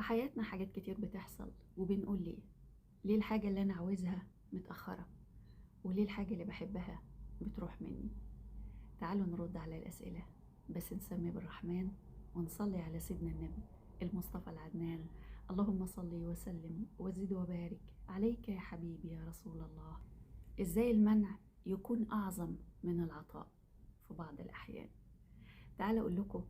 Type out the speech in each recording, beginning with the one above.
حياتنا حاجات كتير بتحصل وبنقول ليه الحاجة اللي أنا عاوزها متأخرة، وليه الحاجة اللي بحبها بتروح مني. تعالوا نرد على الأسئلة، بس نسمي بالرحمن ونصلي على سيدنا النبي المصطفى العدنان. اللهم صل وسلم وزد وبارك عليك يا حبيبي يا رسول الله. إزاي المنع يكون أعظم من العطاء في بعض الأحيان؟ تعالوا أقول لكم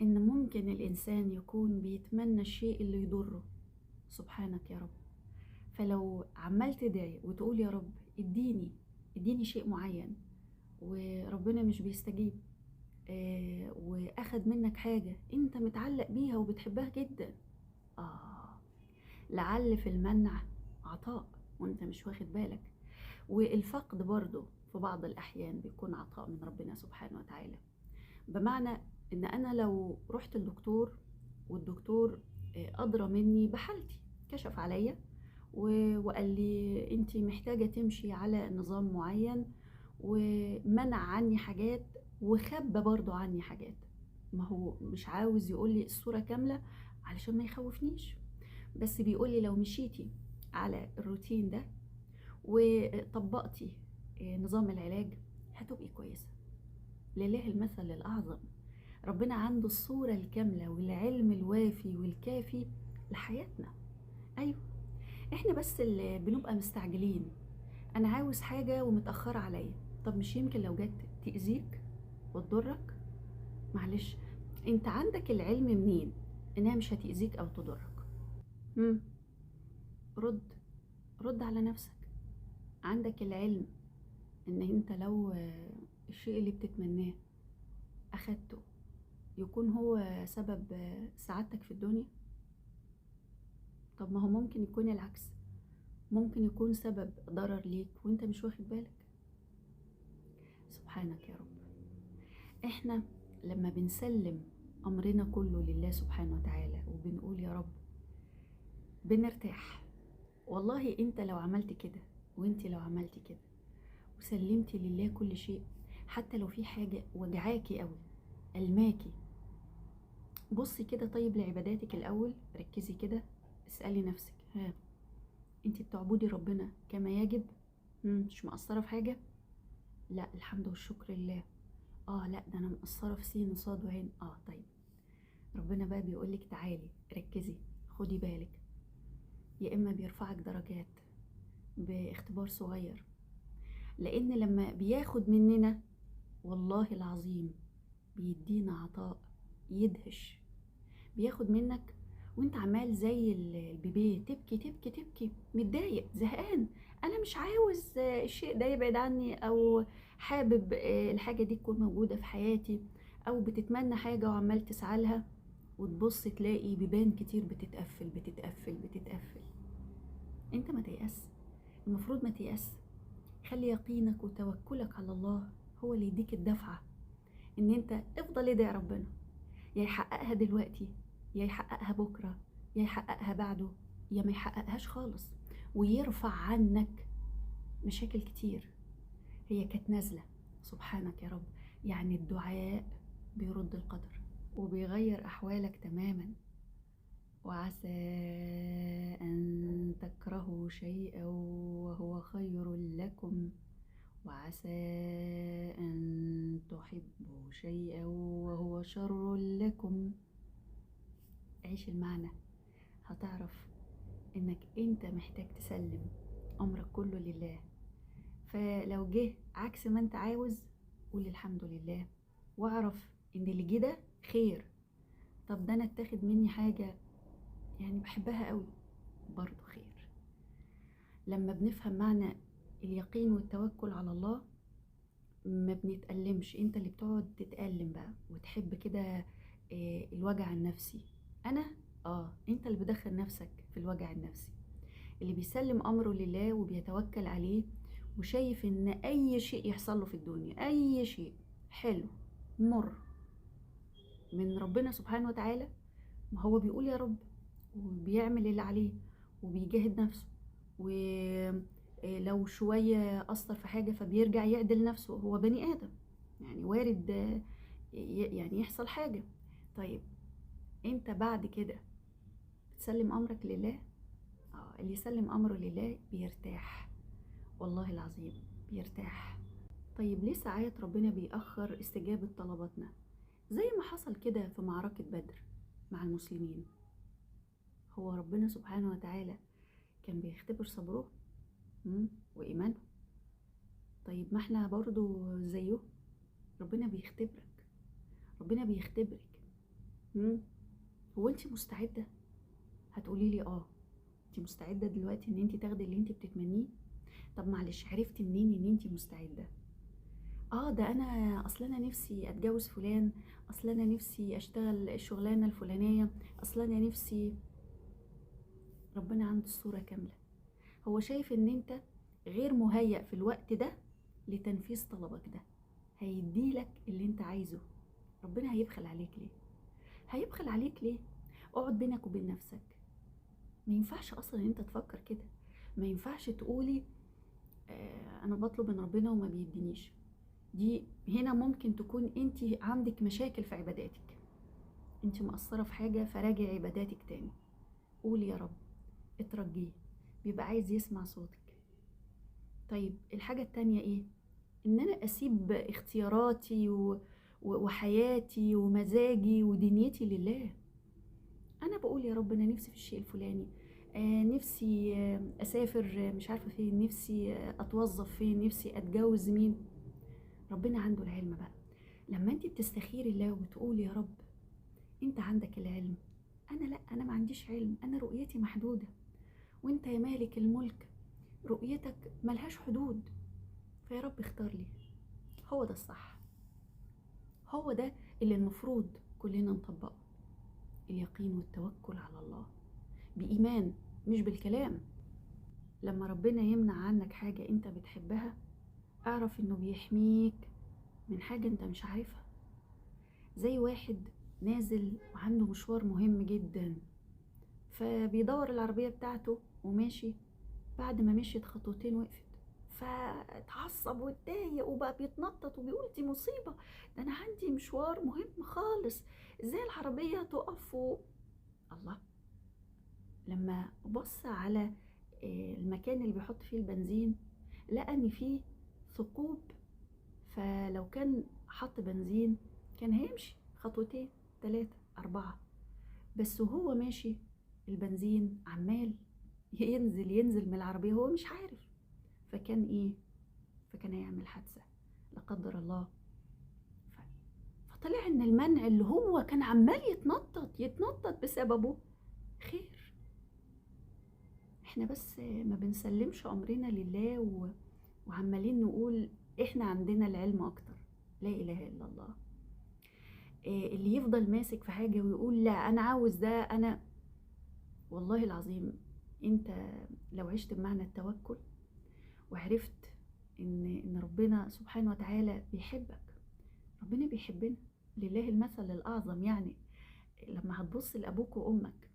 إن ممكن الإنسان يكون بيتمنى الشيء اللي يضره. سبحانك يا رب. فلو عمال تدعي وتقول يا رب اديني شيء معين، وربنا مش بيستجيب، واخد منك حاجة انت متعلق بيها وبتحبها جدا، لعل في المنع عطاء وانت مش واخد بالك. والفقد برضو في بعض الأحيان بيكون عطاء من ربنا سبحانه وتعالى. بمعنى ان انا لو رحت الدكتور والدكتور أدرى مني بحالتي، كشف عليا وقال لي انتي محتاجة تمشي على نظام معين، ومنع عني حاجات وخبى برضو عني حاجات. ما هو مش عاوز يقول لي الصورة كاملة علشان ما يخوفنيش، بس بيقول لي لو مشيتي على الروتين ده وطبقتي نظام العلاج هتبقي كويسة. لله المثل الأعظم. ربنا عنده الصورة الكاملة والعلم الوافي والكافي لحياتنا. أيوة، احنا بس اللي بنبقى مستعجلين. أنا عاوز حاجة ومتأخرة عليا. طب مش يمكن لو جت تأذيك وتضرك؟ معلش، انت عندك العلم منين انها مش هتأذيك او تضرك؟ مم. رد رد على نفسك. عندك العلم ان انت لو الشيء اللي بتتمناه اخدته يكون هو سبب سعادتك في الدنيا؟ طب ما هو ممكن يكون العكس، ممكن يكون سبب ضرر ليك وانت مش واخد بالك. سبحانك يا رب. احنا لما بنسلم امرنا كله لله سبحانه وتعالى وبنقول يا رب بنرتاح. والله انت لو عملت كده وانت لو عملتي كده وسلمتي لله كل شيء، حتى لو في حاجة وجعاكي قوي الماكي، بصي كده طيب لعباداتك الاول، ركزي كده، اسألي نفسك، انت بتعبدي ربنا كما يجب؟ مش مقصرة في حاجة؟ لا، الحمد والشكر لله. لا، ده انا مقصرة في سين وصاد وعين. طيب، ربنا بقى بيقولك تعالي ركزي، خدي بالك. يا اما بيرفعك درجات باختبار صغير، لان لما بياخد مننا والله العظيم بيدينا عطاء يدهش. بياخد منك وانت عمال زي البيبي تبكي تبكي تبكي، متضايق زهقان، انا مش عاوز الشيء ده يبعد عني، او حابب الحاجة دي تكون موجودة في حياتي، او بتتمنى حاجة وعمال تسعى لها، وتبص تلاقي بيبان كتير بتتقفل بتتقفل بتتقفل. انت ما تيأس، المفروض ما تيأس. خلي يقينك وتوكلك على الله هو اللي يديك الدفعة ان انت افضل ادعي ربنا، يا يحققها دلوقتي، يا يحققها بكرة، يا يحققها بعده، يا ما يحققهاش خالص، ويرفع عنك مشاكل كتير هي كانت نازلة. سبحانك يا رب. يعني الدعاء بيرد القدر وبيغير أحوالك تماما. وعسى أن تكرهوا شيئا وهو خير لكم، وعسى أن تحبوا شيئا وهو شر لكم. عيش المعنى، هتعرف انك انت محتاج تسلم امرك كله لله. فلو جه عكس ما انت عاوز قول الحمد لله، واعرف ان اللي جه ده خير. طب ده انا اتاخد مني حاجة يعني بحبها قوي، برضو خير. لما بنفهم معنى اليقين والتوكل على الله ما بنتألمش. انت اللي بتقعد تتألم بقى وتحب كده الوجع النفسي. انا انت اللي بدخل نفسك في الوجع النفسي. اللي بيسلم امره لله وبيتوكل عليه وشايف ان اي شيء يحصل له في الدنيا، اي شيء حلو مر من ربنا سبحانه وتعالى، ما هو بيقول يا رب وبيعمل اللي عليه وبيجاهد نفسه، ولو شوية أثر في حاجة فبيرجع يعدل نفسه. هو بني آدم، يعني وارد يعني يحصل حاجة. طيب انت بعد كده تسلم امرك لله. اللي يسلم امره لله بيرتاح، والله العظيم بيرتاح. طيب ليه ساعات ربنا بيأخر استجابة طلباتنا؟ زي ما حصل كده في معركة بدر مع المسلمين. هو ربنا سبحانه وتعالى كان بيختبر صبره وإيمانه. طيب ما احنا برضو زيه، ربنا بيختبرك، ربنا بيختبرك. هو انت مستعدة؟ هتقولي لي انت مستعدة دلوقتي ان انت تاخدي اللي انت بتتمنيه؟ طب معلش، عرفتي منين ان انت مستعدة؟ ده انا نفسي اتجوز فلان، اصل انا نفسي اشتغل الشغلانة الفلانية، اصل انا نفسي. ربنا عنده الصورة كاملة. هو شايف ان انت غير مهيأ في الوقت ده لتنفيذ طلبك ده، هيديلك اللي انت عايزه. ربنا هيبخل عليك ليه؟ هيبخل عليك ليه؟ اقعد بينك وبين نفسك. ما ينفعش اصلا ان انت تفكر كده. ما ينفعش تقولي انا بطلب من ربنا وما بيدينيش. دي هنا ممكن تكون انت عندك مشاكل في عباداتك، انت مقصرة في حاجة، فراجع عباداتك تاني. قولي يا رب، اترجيه، بيبقى عايز يسمع صوتك. طيب الحاجة التانية ايه؟ ان انا اسيب اختياراتي وحياتي ومزاجي ودنيتي لله. انا بقول يا رب انا نفسي في الشيء الفلاني، نفسي اسافر، مش عارفة فين، نفسي اتوظف فين، نفسي اتجوز مين. ربنا عنده العلم بقى. لما انت بتستخير الله وتقول يا رب انت عندك العلم، انا لا، انا ما عنديش علم، انا رؤيتي محدودة، وانت يا مالك الملك رؤيتك ملهاش حدود، فيا رب اختار لي. هو ده الصح، هو ده اللي المفروض كلنا نطبقه. اليقين والتوكل على الله بإيمان، مش بالكلام. لما ربنا يمنع عنك حاجة انت بتحبها، اعرف انه بيحميك من حاجة انت مش عارفها. زي واحد نازل وعنده مشوار مهم جدا، فبيدور العربية بتاعته وماشي، بعد ما مشيت خطوتين وقفت، فاتعصب واتضايق وبقى بيتنطط وبيقول دي مصيبة، ده انا عندي مشوار مهم خالص، ازاي العربية تقف الله. لما بص على المكان اللي بيحط فيه البنزين، لقى ان فيه ثقوب، فلو كان حط بنزين كان هيمشي خطوتين 3 4، بس وهو ماشي البنزين عمال ينزل من العربية، هو مش عارف. فكان هيعمل حادثة لا قدر الله. فطلع ان المنع اللي هو كان عمال يتنطط بسببه خير. احنا بس ما بنسلمش امرنا لله وعمالين نقول احنا عندنا العلم اكتر. لا اله الا الله. اللي يفضل ماسك في حاجة ويقول لا انا عاوز ده، انا والله العظيم انت لو عشت بمعنى التوكل وعرفت ان ربنا سبحانه وتعالى بيحبك، ربنا بيحبنا، لله المثل الاعظم. يعني لما هتبص لابوك وامك،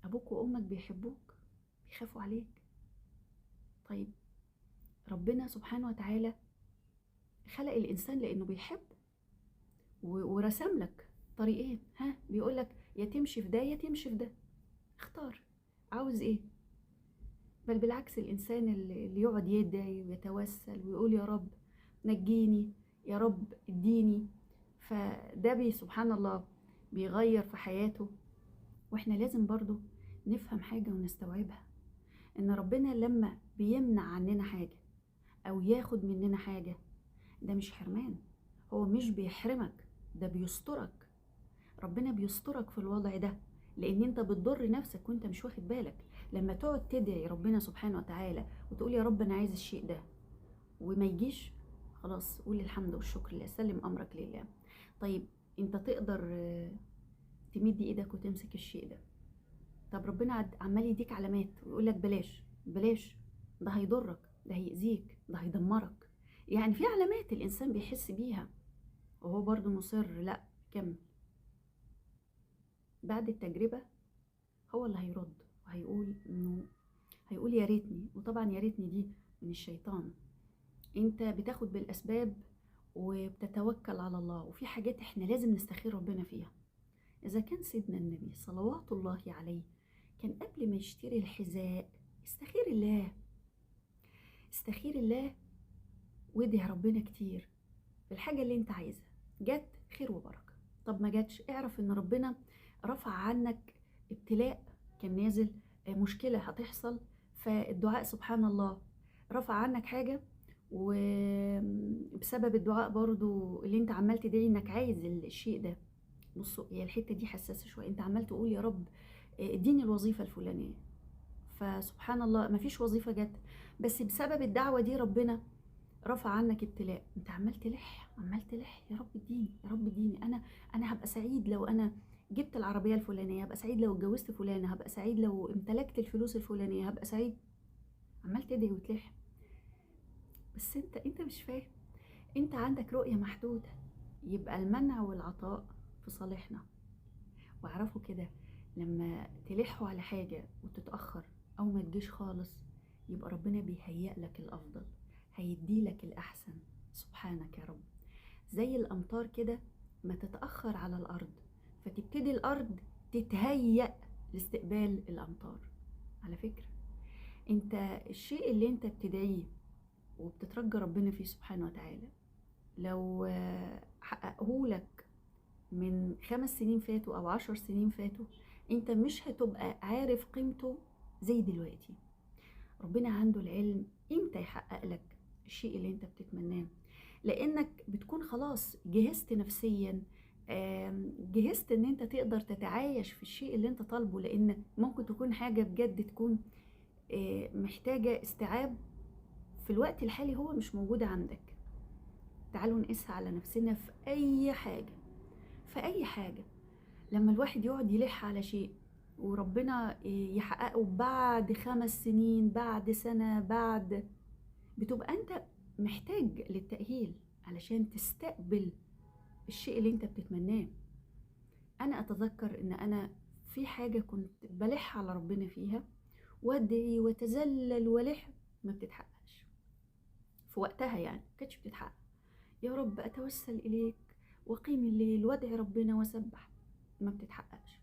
ابوك وامك بيحبوك، بيخافوا عليك. طيب ربنا سبحانه وتعالى خلق الانسان لانه بيحبه، ورسم لك طريقين، بيقولك يا تمشي في ده يا تمشي في ده، اختار عاوز ايه. بل بالعكس، الانسان اللي يقعد يدعي ويتوسل ويقول يا رب نجيني، يا رب اديني، فده سبحان الله بيغير في حياته. واحنا لازم برضو نفهم حاجة ونستوعبها، ان ربنا لما بيمنع عننا حاجة او ياخد مننا حاجة، ده مش حرمان، هو مش بيحرمك، ده بيسترك. ربنا بيسترك في الوضع ده، لان انت بتضر نفسك وانت مش واخد بالك. لما تقعد تدعي ربنا سبحانه وتعالى وتقول يا رب انا عايز الشيء ده وما يجيش، خلاص قول الحمد والشكر لله، سلم امرك لله. طيب انت تقدر تمد ايدك وتمسك الشيء ده، طب ربنا عمال يديك علامات ويقولك بلاش بلاش، ده هيضرك، ده هيأذيك، ده هيدمرك. يعني في علامات الانسان بيحس بيها وهو برضو مصر لا كمل. بعد التجربة هو اللي هيرد وهيقول هيقول يا ريتني. وطبعا يا ريتني دي من الشيطان. انت بتاخد بالاسباب وبتتوكل على الله، وفي حاجات احنا لازم نستخير ربنا فيها. اذا كان سيدنا النبي صلوات الله عليه كان قبل ما يشتري الحذاء استخير الله، استخير الله وادعي ربنا كتير في الحاجة اللي انت عايزها. جت خير وبركة، طب ما جاتش اعرف ان ربنا رفع عنك ابتلاء كان نازل، مشكلة هتحصل، فالدعاء سبحان الله رفع عنك حاجة، وبسبب الدعاء برضو اللي انت عمال تدعي انك عايز الشيء ده. بصوا هي الحتة دي حساسة شوية، انت عمال تقول يا رب اديني الوظيفة الفلانية، فسبحان الله مفيش وظيفة جت، بس بسبب الدعوة دي ربنا رفع عنك ابتلاء. انت عمال تلح عمال تلح، يا رب اديني يا رب اديني، انا هبقى سعيد لو انا جبت العربية الفلانية، هبقى سعيد لو اتجوزت فلانة، هبقى سعيد لو امتلكت الفلوس الفلانية، هبقى سعيد. عمال تدعي وتلح، بس انت مش فاهم، انت عندك رؤية محدودة. يبقى المنع والعطاء في صالحنا. واعرفوا كده، لما تلحوا على حاجة وتتأخر أو ما تجيش خالص، يبقى ربنا بيهيأ لك الأفضل، هيدي لك الأحسن. سبحانك يا رب. زي الأمطار كده، ما تتأخر على الأرض فتبتدي الأرض تتهيأ لاستقبال الأمطار. على فكرة انت الشيء اللي انت بتدعيه وبتترجى ربنا فيه سبحانه وتعالى، لو حققهولك من 5 سنين فاتوا او 10 سنين فاتوا، انت مش هتبقى عارف قيمته زي دلوقتي. ربنا عنده العلم امتى يحقق لك الشيء اللي انت بتتمناه، لانك بتكون خلاص جهزت نفسيا، جهزت ان انت تقدر تتعايش في الشيء اللي انت طالبه، لان ممكن تكون حاجة بجد تكون محتاجة استيعاب في الوقت الحالي هو مش موجود عندك. تعالوا نقيسها على نفسنا في اي حاجة، في اي حاجة. لما الواحد يقعد يلح على شيء وربنا يحققه بعد 5 سنين، بعد سنة، بتبقى انت محتاج للتأهيل علشان تستقبل الشيء اللي انت بتتمناه. انا اتذكر ان انا في حاجة كنت بلح على ربنا فيها وادعي وتذلل ولح، ما بتتحققش في وقتها، يعني ما كانتش بتتحقق. يا رب اتوسل اليك وقيم الليل وادعي ربنا وسبح، ما بتتحققش.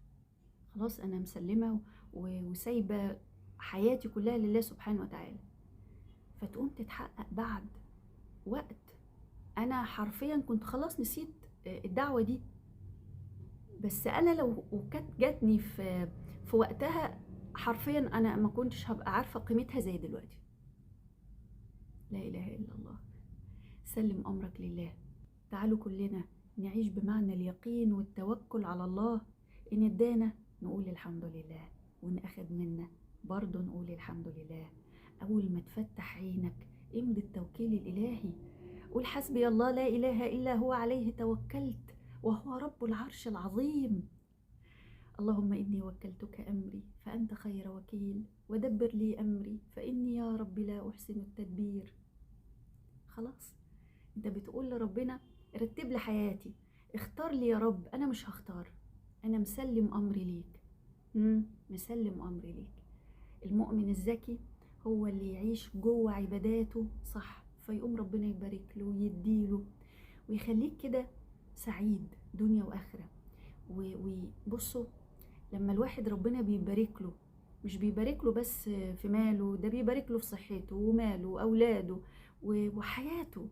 خلاص انا مسلمة وسايبة حياتي كلها لله سبحانه وتعالى، فتقوم تتحقق بعد وقت انا حرفيا كنت خلاص نسيت الدعوة دي. بس انا لو كانت جاتني في وقتها حرفيا انا ما كنتش هبقى عارفة قيمتها زي دلوقتي. لا اله الا الله. سلم امرك لله. تعالوا كلنا نعيش بمعنى اليقين والتوكل على الله. إن ادانا نقول الحمد لله، وإن أخد منا برضه نقول الحمد لله. أول ما تفتح عينك امضي التوكيل الإلهي، قول حسبي الله لا إله إلا هو عليه توكلت وهو رب العرش العظيم. اللهم إني وكلتك أمري فأنت خير وكيل، ودبر لي أمري فإني يا رب لا أحسن التدبير. خلاص انت بتقول لربنا رتب لي حياتي، اختار لي يا رب، انا مش هختار، انا مسلم امري ليك. مسلم امري ليك. المؤمن الذكي هو اللي يعيش جوه عباداته صح، فيقوم ربنا يبارك له ويديله ويخليك كده سعيد دنيا واخره. وبصوا لما الواحد ربنا بيبارك له، مش بيبارك له بس في ماله، ده بيبارك له في صحته وماله واولاده وحياته،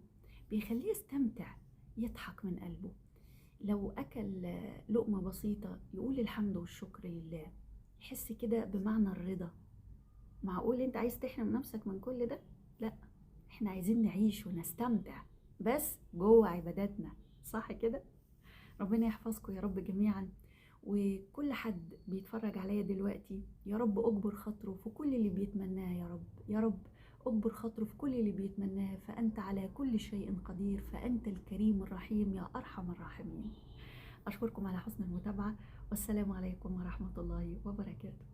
بيخليه يستمتع، يضحك من قلبه. لو أكل لقمة بسيطة يقول الحمد والشكر لله، يحس كده بمعنى الرضا. معقول انت عايز تحرم نفسك من كل ده؟ لا، احنا عايزين نعيش ونستمتع بس جوه عباداتنا، صح كده؟ ربنا يحفظكم يا رب جميعا، وكل حد بيتفرج عليا دلوقتي يا رب اجبر خاطره في كل اللي بيتمناه، يا رب يا رب اجبر خاطره في كل اللي بيتمناه، فأنت على كل شيء قدير، فأنت الكريم الرحيم يا أرحم الراحمين. أشكركم على حسن المتابعة، والسلام عليكم ورحمة الله وبركاته.